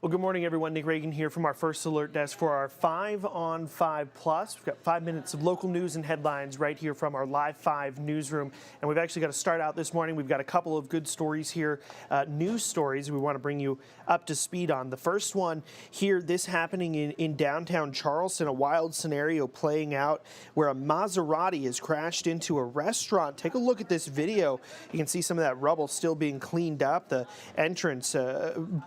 Well, good morning, everyone. Nick Reagan here from our First Alert Desk for our 5 on 5 Plus. We've got 5 minutes of local news and headlines right here from our Live 5 newsroom. And we've actually got to start out this morning. We've got a couple of good stories here, news stories we want to bring you up to speed on. The first one here, this happening in downtown Charleston, a wild scenario playing out where a Maserati has crashed into a restaurant. Take a look at this video. You can see some of that rubble still being cleaned up. The entrance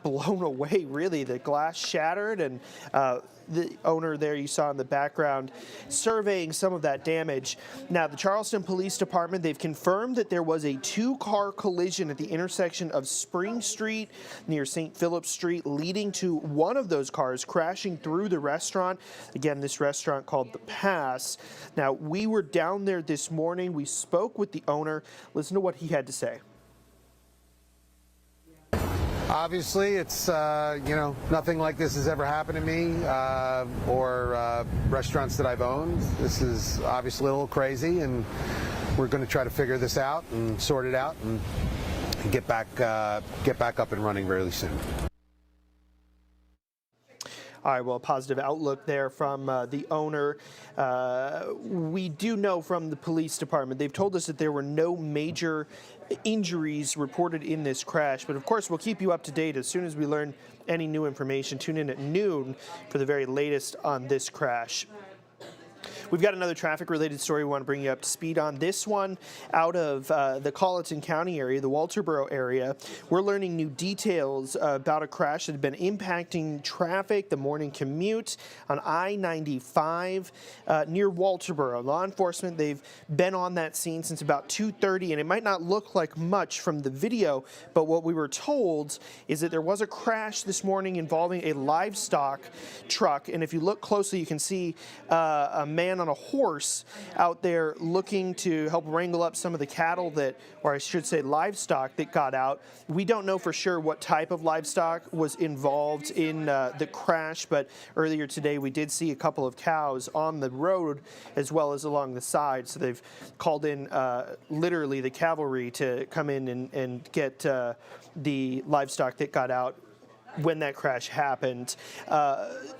blown away, really. The glass shattered, and the owner there you saw in the background surveying some of that damage. Now, the Charleston Police Department, they've confirmed that there was a two-car collision at the intersection of Spring Street near St. Philip Street, leading to one of those cars crashing through the restaurant. Again, this restaurant called The Pass. Now, we were down there this morning. We spoke with the owner. Listen to what he had to say. Obviously, it's, nothing like this has ever happened to me or restaurants that I've owned. This is obviously a little crazy, and we're going to try to figure this out and sort it out and get back up and running really soon. All right, well, a positive outlook there from the owner. We do know from the police department, they've told us that there were no major injuries reported in this crash. But of course, we'll keep you up to date as soon as we learn any new information. Tune in at noon for the very latest on this crash. We've got another traffic-related story we want to bring you up to speed on. This one out of the Colleton County area, the Walterboro area. We're learning new details about a crash that had been impacting traffic, the morning commute on I-95 near Walterboro. Law enforcement, they've been on that scene since about 2:30, and it might not look like much from the video, but what we were told is that there was a crash this morning involving a livestock truck, and if you look closely, you can see a man on a horse out there looking to help wrangle up some of the cattle that, or I should say livestock that got out. We don't know for sure what type of livestock was involved in the crash, but earlier today we did see a couple of cows on the road as well as along the side. So they've called in literally the cavalry to come in and get the livestock that got out when that crash happened.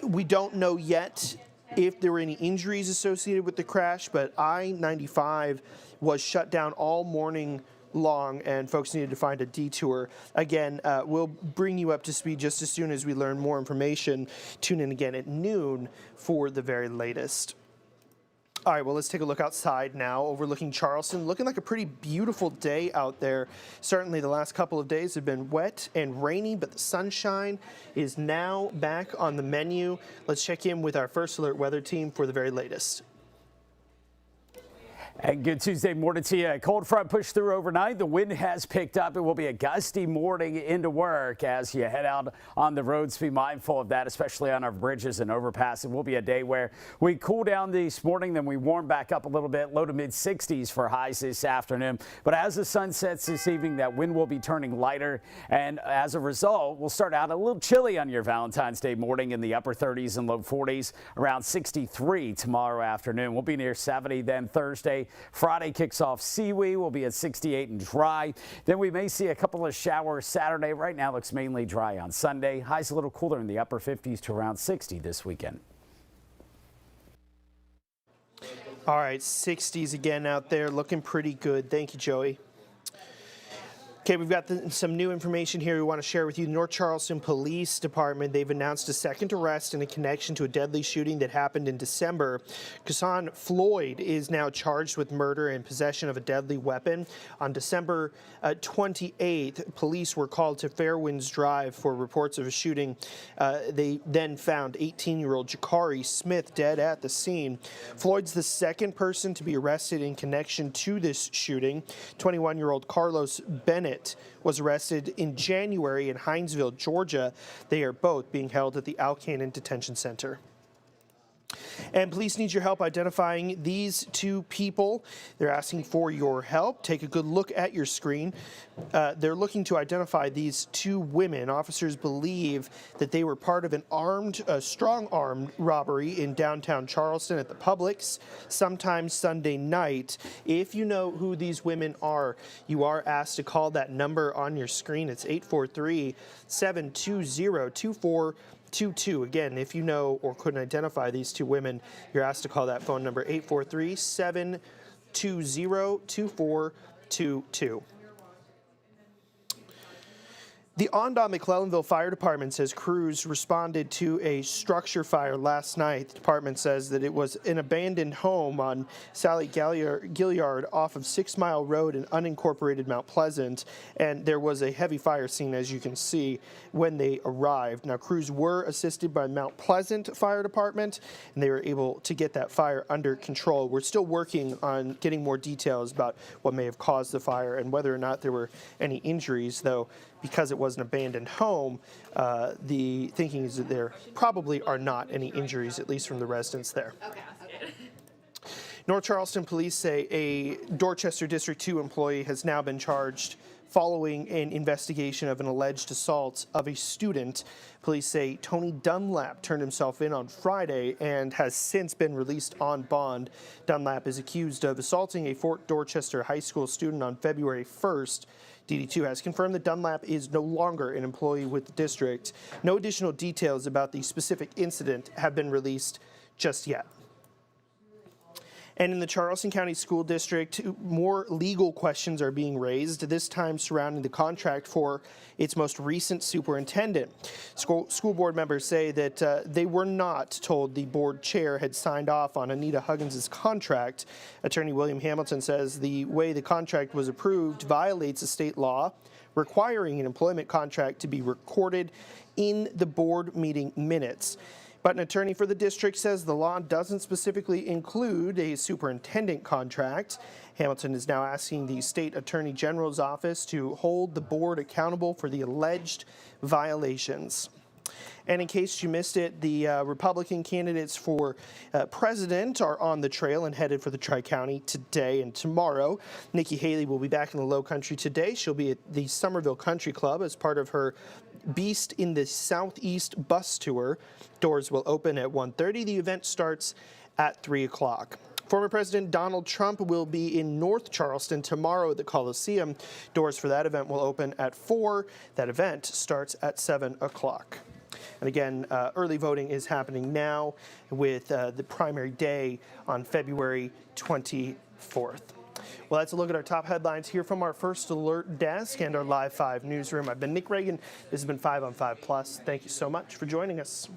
We don't know yet if there were any injuries associated with the crash, but I-95 was shut down all morning long, and folks needed to find a detour. Again, we'll bring you up to speed just as soon as we learn more information. Tune in again at noon for the very latest. All right, well, let's take a look outside now, overlooking Charleston. Looking like a pretty beautiful day out there. Certainly the last couple of days have been wet and rainy, but the sunshine is now back on the menu. Let's check in with our First Alert weather team for the very latest. And good Tuesday morning to you. A cold front pushed through overnight. The wind has picked up. It will be a gusty morning into work as you head out on the roads. Be mindful of that, especially on our bridges and overpasses. It will be a day where we cool down this morning, then we warm back up a little bit, low to mid 60s for highs this afternoon. But as the sun sets this evening, that wind will be turning lighter. And as a result, we'll start out a little chilly on your Valentine's Day morning in the upper 30s and low 40s, around 63 tomorrow afternoon. We'll be near 70 then Thursday. Friday kicks off seaweed. We'll be at 68 and dry. Then we may see a couple of showers Saturday. Right now looks mainly dry on Sunday. Highs a little cooler in the upper 50s to around 60 this weekend. All right, 60s again out there, looking pretty good. Thank you, Joey. Okay, we've got some new information here we want to share with you. The North Charleston Police Department, they've announced a second arrest in a connection to a deadly shooting that happened in December. Kassan Floyd is now charged with murder and possession of a deadly weapon. On December 28th, police were called to Fairwinds Drive for reports of a shooting. They then found 18-year-old Jakari Smith dead at the scene. Floyd's the second person to be arrested in connection to this shooting. 21-year-old Carlos Bennett was arrested in January in Hinesville, Georgia. They are both being held at the Alcannon Detention Center. And police need your help identifying these two people. They're asking for your help. Take a good look at your screen. They're looking to identify these two women. Officers believe that they were part of an strong-armed robbery in downtown Charleston at the Publix sometime Sunday night. If you know who these women are, you are asked to call that number on your screen. It's 843-720-2422. Again, if you know or couldn't identify these two women, you're asked to call that phone number 843-720-2422. The Ondon-McClellanville Fire Department says crews responded to a structure fire last night. The department says that it was an abandoned home on Sally Gilliard off of 6 Mile Road in unincorporated Mount Pleasant, and there was a heavy fire scene, as you can see, when they arrived. Now, crews were assisted by Mount Pleasant Fire Department, and they were able to get that fire under control. We're still working on getting more details about what may have caused the fire and whether or not there were any injuries, though. Because it was an abandoned home, the thinking is that there probably are not any injuries, at least from the residents there. Okay. North Charleston police say a Dorchester District 2 employee has now been charged following an investigation of an alleged assault of a student. Police say Tony Dunlap turned himself in on Friday and has since been released on bond. Dunlap is accused of assaulting a Fort Dorchester High School student on February 1st. DD2 has confirmed that Dunlap is no longer an employee with the district. No additional details about the specific incident have been released just yet. And in the Charleston County School District, more legal questions are being raised, this time surrounding the contract for its most recent superintendent. School board members say that they were not told the board chair had signed off on Anita Huggins' contract. Attorney William Hamilton says the way the contract was approved violates a state law requiring an employment contract to be recorded in the board meeting minutes. But an attorney for the district says the law doesn't specifically include a superintendent contract. Hamilton is now asking the state attorney general's office to hold the board accountable for the alleged violations. And in case you missed it, the Republican candidates for president are on the trail and headed for the Tri-County today and tomorrow. Nikki Haley will be back in the Low Country today. She'll be at the Somerville Country Club as part of her Beast in the Southeast bus tour. Doors will open at 1:30. The event starts at 3 o'clock. Former President Donald Trump will be in North Charleston tomorrow at the Coliseum. Doors for that event will open at 4. That event starts at 7 o'clock. And again, early voting is happening now with the primary day on February 24th. Well, that's a look at our top headlines here from our First Alert desk and our Live 5 newsroom. I've been Nick Reagan. This has been 5 on 5 Plus. Thank you so much for joining us.